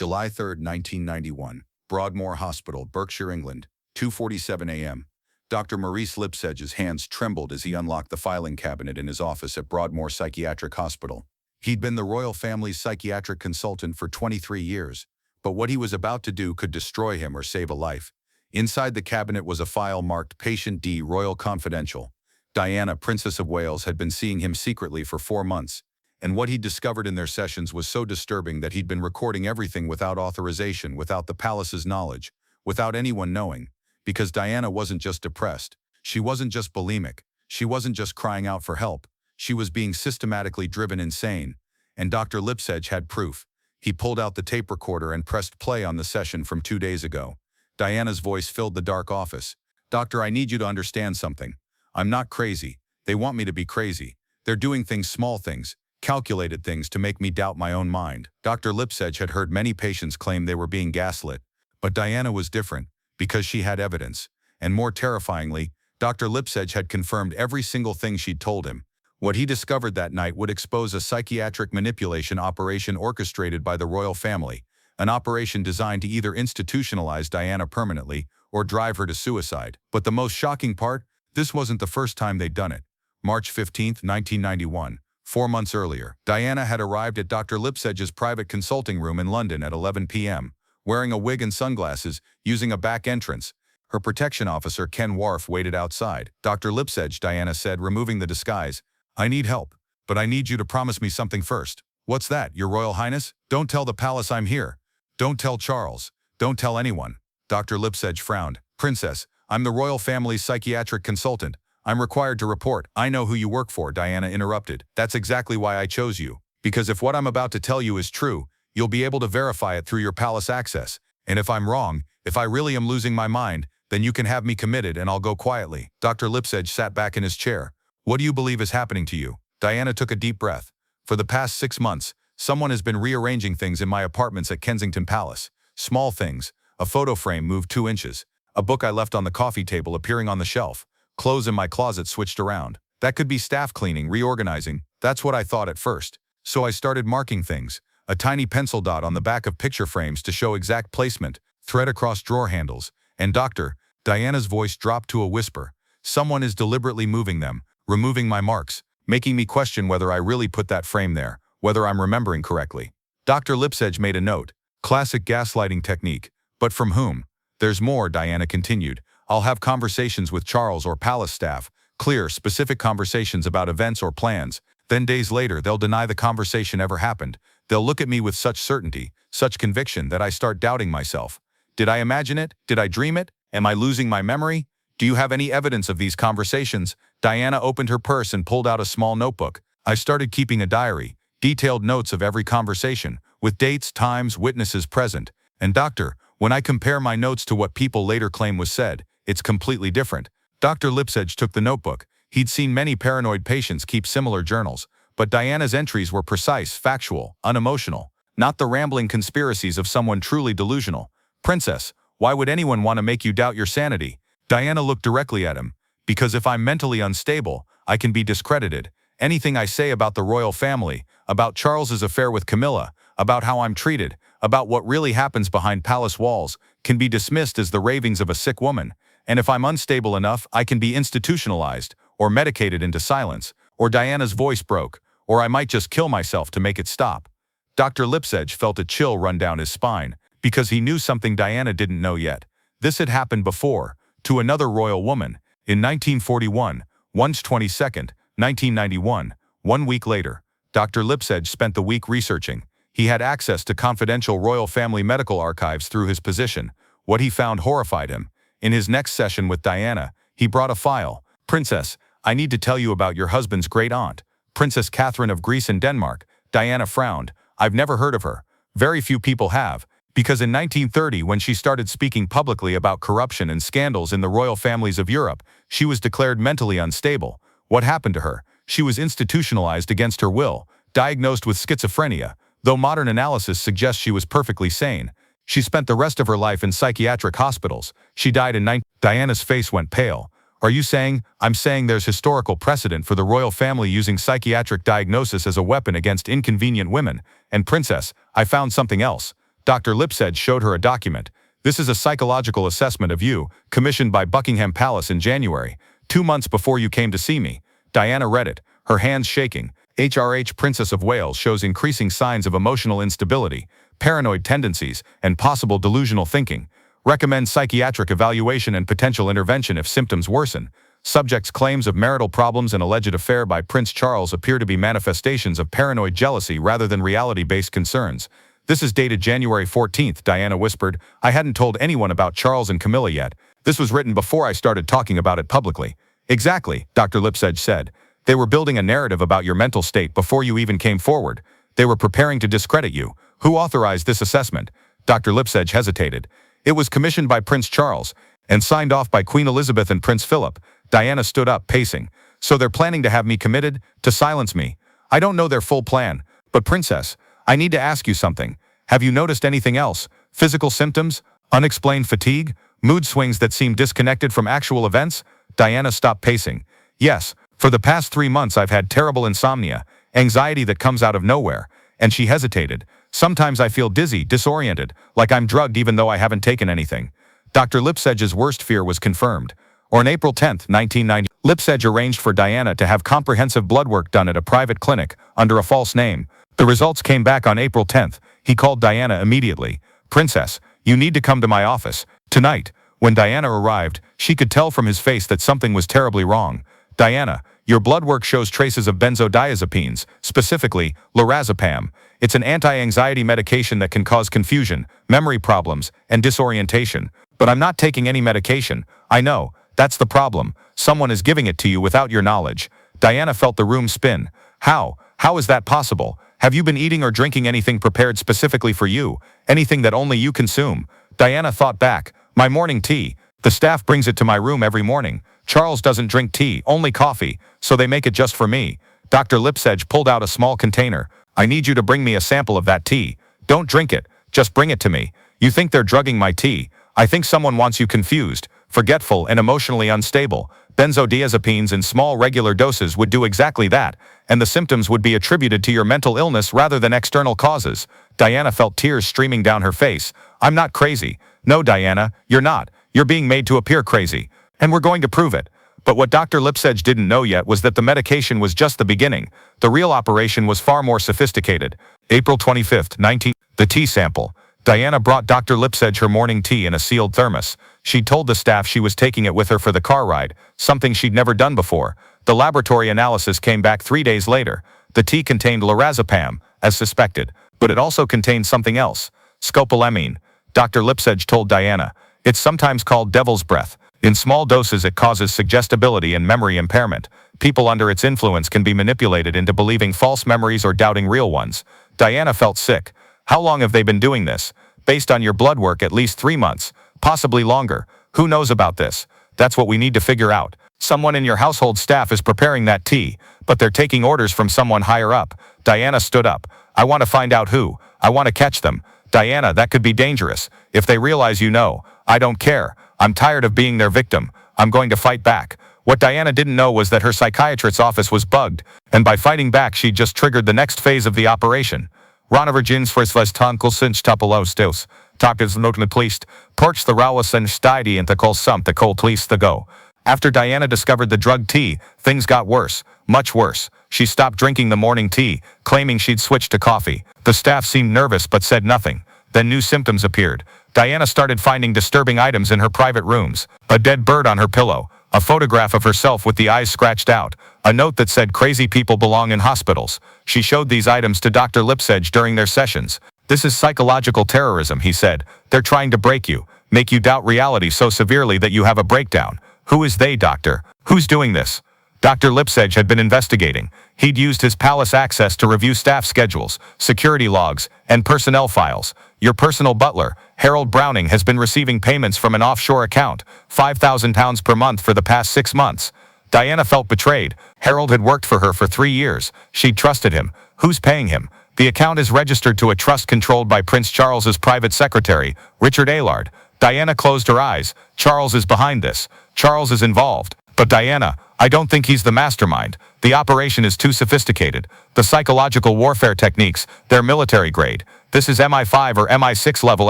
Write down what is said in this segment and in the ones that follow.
July 3, 1991, Broadmoor Hospital, Berkshire, England, 2:47 a.m. Dr. Maurice Lipsedge's hands trembled as he unlocked the filing cabinet in his office at Broadmoor Psychiatric Hospital. He'd been the royal family's psychiatric consultant for 23 years, but what he was about to do could destroy him or save a life. Inside the cabinet was a file marked Patient D, Royal Confidential. Diana, Princess of Wales, had been seeing him secretly for 4 months, and what he'd discovered in their sessions was so disturbing that he'd been recording everything without authorization, without the palace's knowledge, without anyone knowing. Because Diana wasn't just depressed, she wasn't just bulimic, she wasn't just crying out for help, she was being systematically driven insane. And Dr. Lipsedge had proof. He pulled out the tape recorder and pressed play on the session from 2 days ago. Diana's voice filled the dark office. "Doctor, I need you to understand something. I'm not crazy. They want me to be crazy. They're doing things, small things, calculated things to make me doubt my own mind." Dr. Lipsedge had heard many patients claim they were being gaslit, but Diana was different because she had evidence. And more terrifyingly, Dr. Lipsedge had confirmed every single thing she'd told him. What he discovered that night would expose a psychiatric manipulation operation orchestrated by the royal family, an operation designed to either institutionalize Diana permanently or drive her to suicide. But the most shocking part, this wasn't the first time they'd done it. March 15, 1991, 4 months earlier, Diana had arrived at Dr. Lipsedge's private consulting room in London at 11 p.m., wearing a wig and sunglasses, using a back entrance. Her protection officer, Ken Wharf, waited outside. "Dr. Lipsedge," Diana said, removing the disguise, "I need help, but I need you to promise me something first." "What's that, Your Royal Highness?" "Don't tell the palace I'm here. Don't tell Charles. Don't tell anyone." Dr. Lipsedge frowned. "Princess, I'm the royal family's psychiatric consultant. I'm required to report." "I know who you work for," Diana interrupted. "That's exactly why I chose you. Because if what I'm about to tell you is true, you'll be able to verify it through your palace access. And if I'm wrong, if I really am losing my mind, then you can have me committed and I'll go quietly." Dr. Lipsedge sat back in his chair. "What do you believe is happening to you?" Diana took a deep breath. "For the past 6 months, someone has been rearranging things in my apartments at Kensington Palace. Small things. A photo frame moved 2 inches. A book I left on the coffee table appearing on the shelf. Clothes in my closet switched around. That could be staff cleaning, reorganizing. That's what I thought at first. So I started marking things. A tiny pencil dot on the back of picture frames to show exact placement, thread across drawer handles. And Doctor," Diana's voice dropped to a whisper, "someone is deliberately moving them, removing my marks, making me question whether I really put that frame there, whether I'm remembering correctly." Dr. Lipsedge made a note. "Classic gaslighting technique. But from whom?" "There's more," Diana continued. "I'll have conversations with Charles or palace staff, clear, specific conversations about events or plans. Then days later, they'll deny the conversation ever happened. They'll look at me with such certainty, such conviction that I start doubting myself. Did I imagine it? Did I dream it? Am I losing my memory? Do you have any evidence of these conversations?" Diana opened her purse and pulled out a small notebook. "I started keeping a diary, detailed notes of every conversation, with dates, times, witnesses present. And doctor, when I compare my notes to what people later claim was said, it's completely different." Dr. Lipsedge took the notebook. He'd seen many paranoid patients keep similar journals, but Diana's entries were precise, factual, unemotional, not the rambling conspiracies of someone truly delusional. "Princess, why would anyone want to make you doubt your sanity?" Diana looked directly at him. "Because if I'm mentally unstable, I can be discredited. Anything I say about the royal family, about Charles's affair with Camilla, about how I'm treated, about what really happens behind palace walls, can be dismissed as the ravings of a sick woman. And if I'm unstable enough, I can be institutionalized, or medicated into silence, or Diana's voice broke, or I might just kill myself to make it stop." Dr. Lipsedge felt a chill run down his spine, because he knew something Diana didn't know yet. This had happened before, to another royal woman, in 1941, March 22, 1991, 1 week later. Dr. Lipsedge spent the week researching. He had access to confidential royal family medical archives through his position. What he found horrified him. In his next session with Diana, he brought a file. "Princess, I need to tell you about your husband's great-aunt, Princess Catherine of Greece and Denmark." Diana frowned. "I've never heard of her. Very few people have. Because in 1930, when she started speaking publicly about corruption and scandals in the royal families of Europe, she was declared mentally unstable. What happened to her? She was institutionalized against her will, diagnosed with schizophrenia, though modern analysis suggests she was perfectly sane. She spent the rest of her life in psychiatric hospitals. She died in 19... Diana's face went pale. "Are you saying?" "I'm saying there's historical precedent for the royal family using psychiatric diagnosis as a weapon against inconvenient women. And Princess, I found something else." Dr. Lipsedge showed her a document. This is a psychological assessment of you, commissioned by Buckingham Palace in January, 2 months before you came to see me. Diana read it, her hands shaking. HRH Princess of Wales shows increasing signs of emotional instability, paranoid tendencies, and possible delusional thinking. Recommend psychiatric evaluation and potential intervention if symptoms worsen. Subject's claims of marital problems and alleged affair by Prince Charles appear to be manifestations of paranoid jealousy rather than reality-based concerns. This is dated January 14th, Diana whispered. I hadn't told anyone about Charles and Camilla yet. This was written before I started talking about it publicly. Exactly, Dr. Lipsedge said. They were building a narrative about your mental state before you even came forward. They were preparing to discredit you. Who authorized this assessment? Dr. Lipsedge hesitated. It was commissioned by Prince Charles and signed off by Queen Elizabeth and Prince Philip. Diana stood up, pacing. So they're planning to have me committed, to silence me. I don't know their full plan, but Princess, I need to ask you something. Have you noticed anything else? Physical symptoms? Unexplained fatigue? Mood swings that seem disconnected from actual events? Diana stopped pacing. Yes, for the past 3 months I've had terrible insomnia, anxiety that comes out of nowhere, and she hesitated. Sometimes I feel dizzy, disoriented, like I'm drugged even though I haven't taken anything. Dr. Lipsedge's worst fear was confirmed. On April 10, 1990, Lipsedge arranged for Diana to have comprehensive blood work done at a private clinic under a false name. The results came back on April 10th. He called Diana immediately. Princess, you need to come to my office. Tonight. When Diana arrived, she could tell from his face that something was terribly wrong. Diana, your blood work shows traces of benzodiazepines, specifically lorazepam. It's an anti-anxiety medication that can cause confusion, memory problems, and disorientation. But I'm not taking any medication. I know. That's the problem. Someone is giving it to you without your knowledge. Diana felt the room spin. How? How is that possible? Have you been eating or drinking anything prepared specifically for you? Anything that only you consume? Diana thought back. My morning tea. The staff brings it to my room every morning. Charles doesn't drink tea, only coffee, so they make it just for me. Dr. Lipsedge pulled out a small container. I need you to bring me a sample of that tea. Don't drink it. Just bring it to me. You think they're drugging my tea. I think someone wants you confused, forgetful, and emotionally unstable. Benzodiazepines in small regular doses would do exactly that, and the symptoms would be attributed to your mental illness rather than external causes. Diana felt tears streaming down her face. I'm not crazy. No, Diana, you're not. You're being made to appear crazy. And we're going to prove it. But what Dr. Lipsedge didn't know yet was that the medication was just the beginning. The real operation was far more sophisticated. April 25th, 19. The tea sample. Diana brought Dr. Lipsedge her morning tea in a sealed thermos. She'd told the staff she was taking it with her for the car ride, something she'd never done before. The laboratory analysis came back 3 days later. The tea contained lorazepam, as suspected, but it also contained something else. Scopolamine. Dr. Lipsedge told Diana. It's sometimes called devil's breath. In small doses it causes suggestibility and memory impairment. People under its influence can be manipulated into believing false memories or doubting real ones. Diana felt sick. How long have they been doing this? Based on your blood work, at least 3 months. Possibly longer. Who knows about this? That's what we need to figure out. Someone in your household staff is preparing that tea, but they're taking orders from someone higher up. Diana stood up. I want to find out who. I want to catch them. Diana, that could be dangerous. If they realize you know. I don't care. I'm tired of being their victim. I'm going to fight back. What Diana didn't know was that her psychiatrist's office was bugged, and by fighting back she'd just triggered the next phase of the operation. Ronavergins forsvas tankelsinch tapolostos. Tapis notleplist. Porch the rawasan stidi into kol sump the kol please the go. After Diana discovered the drug tea, things got worse. Much worse. She stopped drinking the morning tea, claiming she'd switched to coffee. The staff seemed nervous but said nothing. Then new symptoms appeared. Diana started finding disturbing items in her private rooms. A dead bird on her pillow. A photograph of herself with the eyes scratched out. A note that said crazy people belong in hospitals. She showed these items to Dr. Lipsedge during their sessions. This is psychological terrorism, he said. They're trying to break you, make you doubt reality so severely that you have a breakdown. Who is they, doctor? Who's doing this? Dr. Lipsedge had been investigating. He'd used his palace access to review staff schedules, security logs, and personnel files. Your personal butler, Harold Browning, has been receiving payments from an offshore account, £5,000 per month for the past 6 months. Diana felt betrayed. Harold had worked for her for 3 years. She'd trusted him. Who's paying him? The account is registered to a trust controlled by Prince Charles's private secretary, Richard Aylard. Diana closed her eyes. Charles is behind this. Charles is involved. But Diana, I don't think he's the mastermind. The operation is too sophisticated. The psychological warfare techniques, they're military grade. This is MI5 or MI6 level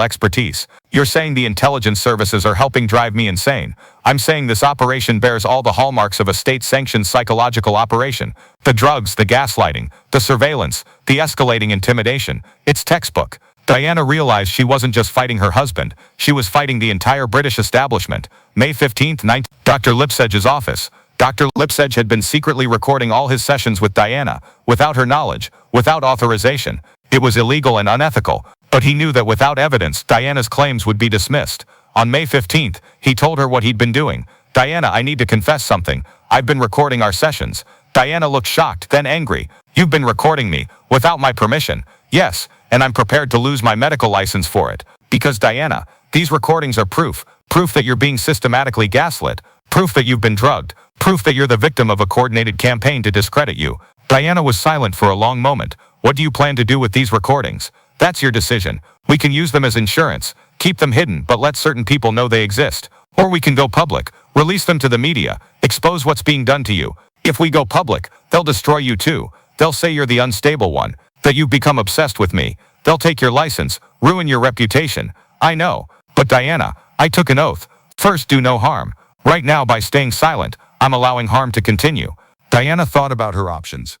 expertise. You're saying the intelligence services are helping drive me insane. I'm saying this operation bears all the hallmarks of a state-sanctioned psychological operation. The drugs, the gaslighting, the surveillance, the escalating intimidation. It's textbook. Diana realized she wasn't just fighting her husband, she was fighting the entire British establishment. May 15th, Dr. Lipsedge's office. Dr. Lipsedge had been secretly recording all his sessions with Diana, without her knowledge, without authorization. It was illegal and unethical, but he knew that without evidence, Diana's claims would be dismissed. On May 15th, he told her what he'd been doing. Diana, I need to confess something. I've been recording our sessions. Diana looked shocked, then angry. You've been recording me, without my permission. Yes, and I'm prepared to lose my medical license for it. Because Diana, these recordings are proof that you're being systematically gaslit, proof that you've been drugged, proof that you're the victim of a coordinated campaign to discredit you. Diana was silent for a long moment. What do you plan to do with these recordings? That's your decision. We can use them as insurance, keep them hidden but let certain people know they exist. Or we can go public, release them to the media, expose what's being done to you. If we go public, they'll destroy you too. They'll say you're the unstable one, that you've become obsessed with me. They'll take your license, ruin your reputation. I know. But Diana, I took an oath. First, do no harm. Right now, by staying silent, I'm allowing harm to continue. Diana thought about her options.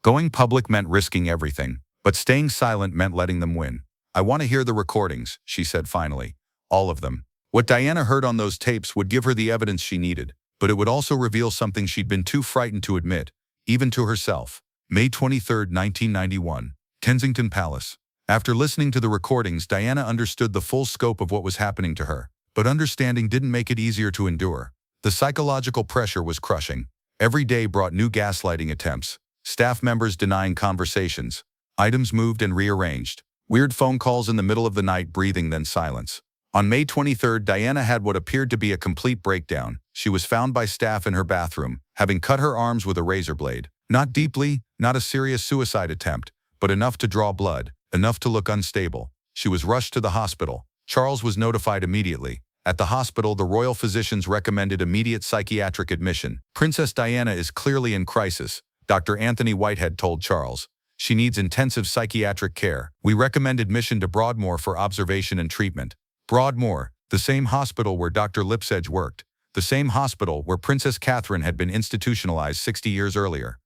Going public meant risking everything, but staying silent meant letting them win. I want to hear the recordings, she said finally. All of them. What Diana heard on those tapes would give her the evidence she needed, but it would also reveal something she'd been too frightened to admit, even to herself. May 23, 1991, Kensington Palace. After listening to the recordings, Diana understood the full scope of what was happening to her, but understanding didn't make it easier to endure. The psychological pressure was crushing. Every day brought new gaslighting attempts, staff members denying conversations, items moved and rearranged, weird phone calls in the middle of the night, breathing then silence. On May 23rd, Diana had what appeared to be a complete breakdown. She was found by staff in her bathroom, having cut her arms with a razor blade. Not deeply, not a serious suicide attempt, but enough to draw blood, enough to look unstable. She was rushed to the hospital. Charles was notified immediately. At the hospital, the royal physicians recommended immediate psychiatric admission. Princess Diana is clearly in crisis, Dr. Anthony Whitehead told Charles. She needs intensive psychiatric care. We recommend admission to Broadmoor for observation and treatment. Broadmoor, the same hospital where Dr. Lipsedge worked, the same hospital where Princess Catherine had been institutionalized 60 years earlier.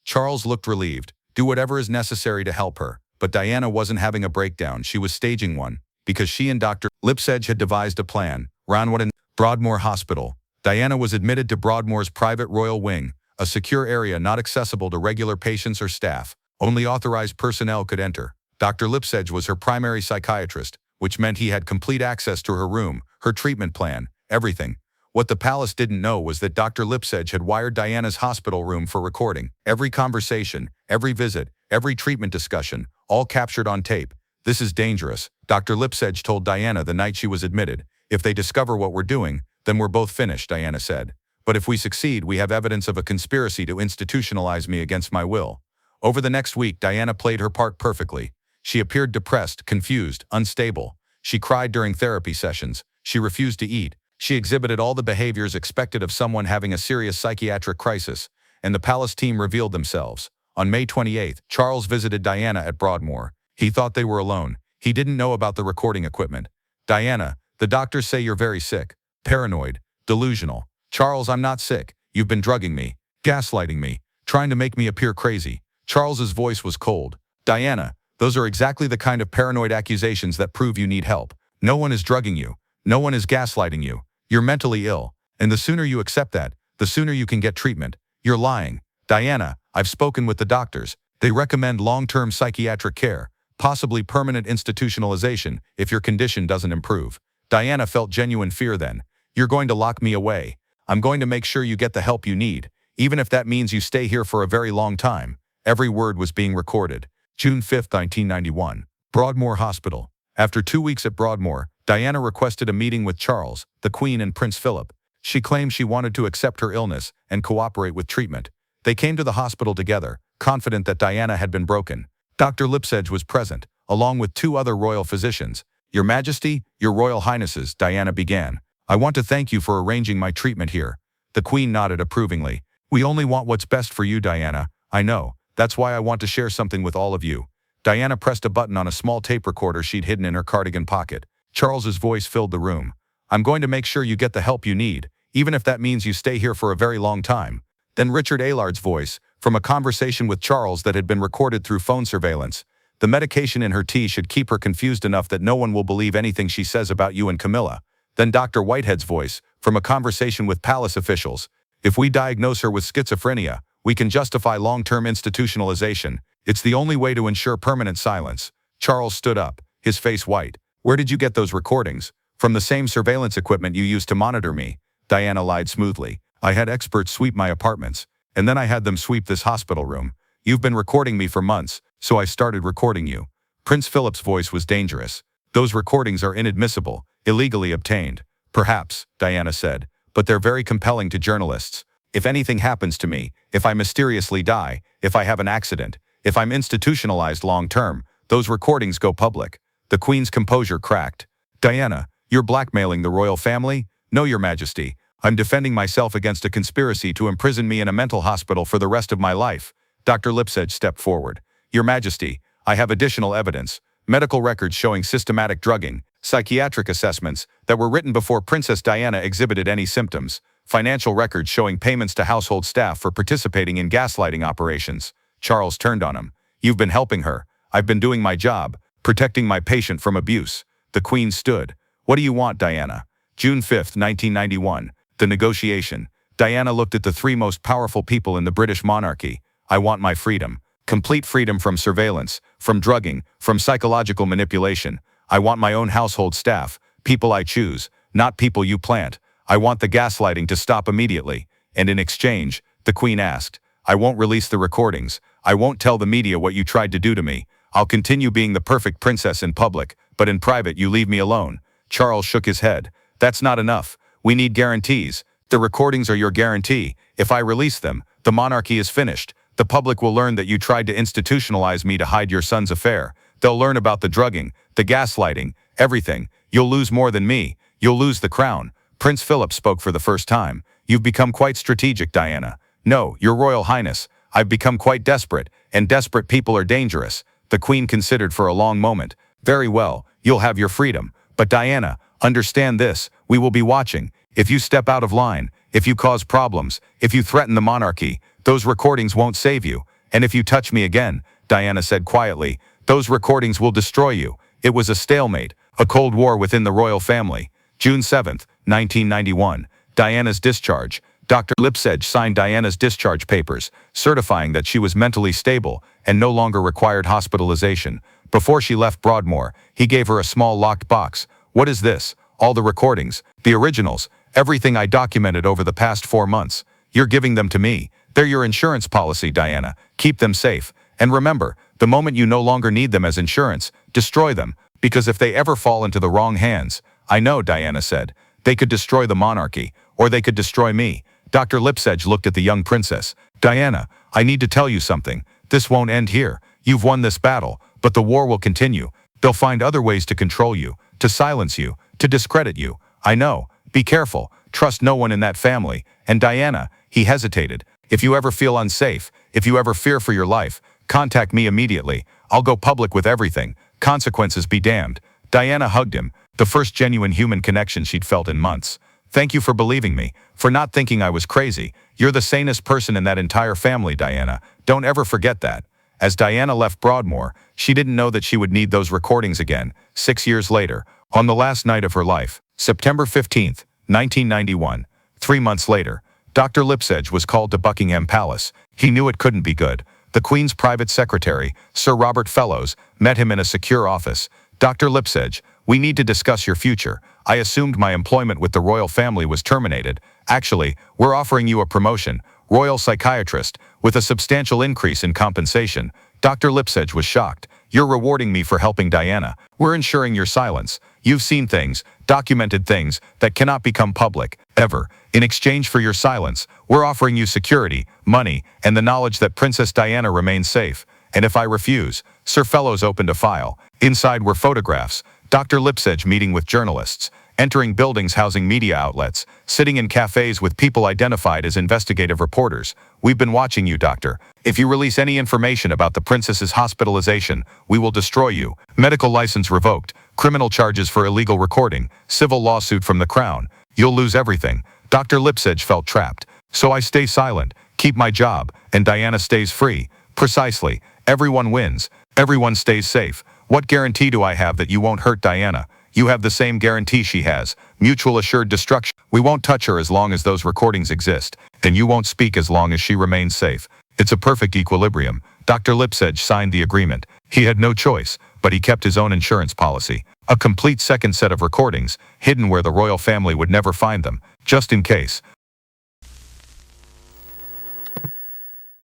Charles looked relieved. Do whatever is necessary to help her. But Diana wasn't having a breakdown, she was staging one, because she and Dr. Lipsedge had devised a plan. Round one in Broadmoor Hospital. Diana was admitted to Broadmoor's private royal wing, a secure area not accessible to regular patients or staff. Only authorized personnel could enter. Dr. Lipsedge was her primary psychiatrist, which meant he had complete access to her room, her treatment plan, everything. What the palace didn't know was that Dr. Lipsedge had wired Diana's hospital room for recording. Every conversation, every visit, every treatment discussion, all captured on tape. This is dangerous, Dr. Lipsedge told Diana the night she was admitted. If they discover what we're doing, then we're both finished, Diana said. But if we succeed, we have evidence of a conspiracy to institutionalize me against my will. Over the next week, Diana played her part perfectly. She appeared depressed, confused, unstable. She cried during therapy sessions. She refused to eat. She exhibited all the behaviors expected of someone having a serious psychiatric crisis, and the palace team revealed themselves. On May 28th, Charles visited Diana at Broadmoor. He thought they were alone. He didn't know about the recording equipment. Diana, the doctors say you're very sick, paranoid, delusional. Charles, I'm not sick. You've been drugging me, gaslighting me, trying to make me appear crazy. Charles's voice was cold. Diana, those are exactly the kind of paranoid accusations that prove you need help. No one is drugging you. No one is gaslighting you. You're mentally ill. And the sooner you accept that, the sooner you can get treatment. You're lying. Diana, I've spoken with the doctors. They recommend long-term psychiatric care, possibly permanent institutionalization if your condition doesn't improve. Diana felt genuine fear then. You're going to lock me away. I'm going to make sure you get the help you need, even if that means you stay here for a very long time. Every word was being recorded. June 5, 1991. Broadmoor Hospital. After 2 weeks at Broadmoor, Diana requested a meeting with Charles, the Queen and Prince Philip. She claimed she wanted to accept her illness and cooperate with treatment. They came to the hospital together, confident that Diana had been broken. Dr. Lipsedge was present, along with 2 other royal physicians. Your Majesty, Your Royal Highnesses, Diana began. I want to thank you for arranging my treatment here. The Queen nodded approvingly. We only want what's best for you, Diana. I know. That's why I want to share something with all of you. Diana pressed a button on a small tape recorder she'd hidden in her cardigan pocket. Charles's voice filled the room. "I'm going to make sure you get the help you need, even if that means you stay here for a very long time." Then Richard Aylard's voice, from a conversation with Charles that had been recorded through phone surveillance. "The medication in her tea should keep her confused enough that no one will believe anything she says about you and Camilla." Then Dr. Whitehead's voice, from a conversation with palace officials. "If we diagnose her with schizophrenia, we can justify long-term institutionalization. It's the only way to ensure permanent silence." Charles stood up, his face white. "Where did you get those recordings?" "From the same surveillance equipment you used to monitor me." Diana lied smoothly. "I had experts sweep my apartments, and then I had them sweep this hospital room. You've been recording me for months, so I started recording you." Prince Philip's voice was dangerous. "Those recordings are inadmissible, illegally obtained." "Perhaps," Diana said, "but they're very compelling to journalists. If anything happens to me, if I mysteriously die, if I have an accident, if I'm institutionalized long-term, those recordings go public." The Queen's composure cracked. "Diana, you're blackmailing the royal family?" "No, Your Majesty. I'm defending myself against a conspiracy to imprison me in a mental hospital for the rest of my life." Dr. Lipsedge stepped forward. "Your Majesty, I have additional evidence. Medical records showing systematic drugging, psychiatric assessments that were written before Princess Diana exhibited any symptoms, financial records showing payments to household staff for participating in gaslighting operations." Charles turned on him. "You've been helping her. I've been doing my job, protecting my patient from abuse." The Queen stood. "What do you want, Diana?" June 5, 1991. The negotiation. Diana looked at the three most powerful people in the British monarchy. "I want my freedom. Complete freedom from surveillance, from drugging, from psychological manipulation. I want my own household staff, people I choose, not people you plant. I want the gaslighting to stop immediately." "And in exchange," the Queen asked, "I won't release the recordings. I won't tell the media what you tried to do to me. I'll continue being the perfect princess in public, but in private you leave me alone." Charles shook his head. "That's not enough. We need guarantees. The recordings are your guarantee. If I release them, the monarchy is finished. The public will learn that you tried to institutionalize me to hide your son's affair. They'll learn about the drugging, the gaslighting, everything. You'll lose more than me. You'll lose the crown." Prince Philip spoke for the first time. "You've become quite strategic, Diana." "No, Your Royal Highness. I've become quite desperate, and desperate people are dangerous." The Queen considered for a long moment. "Very well, you'll have your freedom. But Diana, understand this, we will be watching. If you step out of line, if you cause problems, if you threaten the monarchy, those recordings won't save you. And if you touch me again," Diana said quietly, "those recordings will destroy you." It was a stalemate, a cold war within the royal family. June 7, 1991. Diana's discharge. Dr. Lipsedge signed Diana's discharge papers, certifying that she was mentally stable and no longer required hospitalization. Before she left Broadmoor, he gave her a small locked box. "What is this?" "All the recordings, the originals, everything I documented over the past 4 months. You're giving them to me. They're your insurance policy, Diana. Keep them safe. And remember, the moment you no longer need them as insurance, destroy them, because if they ever fall into the wrong hands—" "I know," Diana said. "They could destroy the monarchy, or they could destroy me." Dr. Lipsedge looked at the young princess. "Diana, I need to tell you something. This won't end here. You've won this battle, but the war will continue. They'll find other ways to control you, to silence you, to discredit you. I know. Be careful. Trust no one in that family. And Diana," he hesitated, "if you ever feel unsafe, if you ever fear for your life, contact me immediately. I'll go public with everything. Consequences be damned." Diana hugged him, the first genuine human connection she'd felt in months. "Thank you for believing me, for not thinking I was crazy. You're the sanest person in that entire family, Diana. Don't ever forget that." As Diana left Broadmoor, she didn't know that she would need those recordings again, 6 years later, on the last night of her life, September 15, 1991. 3 months later, Dr. Lipsedge was called to Buckingham Palace. He knew it couldn't be good. The Queen's private secretary, Sir Robert Fellows, met him in a secure office. "Dr. Lipsedge, we need to discuss your future. I assumed my employment with the royal family was terminated. Actually, we're offering you a promotion, royal psychiatrist, with a substantial increase in compensation." Dr. Lipsedge was shocked. "You're rewarding me for helping Diana. We're ensuring your silence. You've seen things, documented things, that cannot become public, ever. In exchange for your silence, we're offering you security, money, and the knowledge that Princess Diana remains safe. And if I refuse—" Sir Fellows opened a file. Inside were photographs. Dr. Lipsedge meeting with journalists. entering buildings housing media outlets, sitting in cafes with people identified as investigative reporters. We've been watching you, doctor. If you release any information about the princess's hospitalization, we will destroy you. Medical license revoked, criminal charges for illegal recording, civil lawsuit from the crown. You'll lose everything. Dr. Lipsedge felt trapped. So I stay silent, keep my job, and Diana stays free. Precisely. Everyone wins. Everyone stays safe. What guarantee do I have that you won't hurt Diana? You have the same guarantee she has. Mutual assured destruction. We won't touch her as long as those recordings exist, and you won't speak as long as she remains safe. It's a perfect equilibrium. Dr. Lipsedge signed the agreement. He had no choice, but he kept his own insurance policy. A complete second set of recordings, hidden where the royal family would never find them, just in case.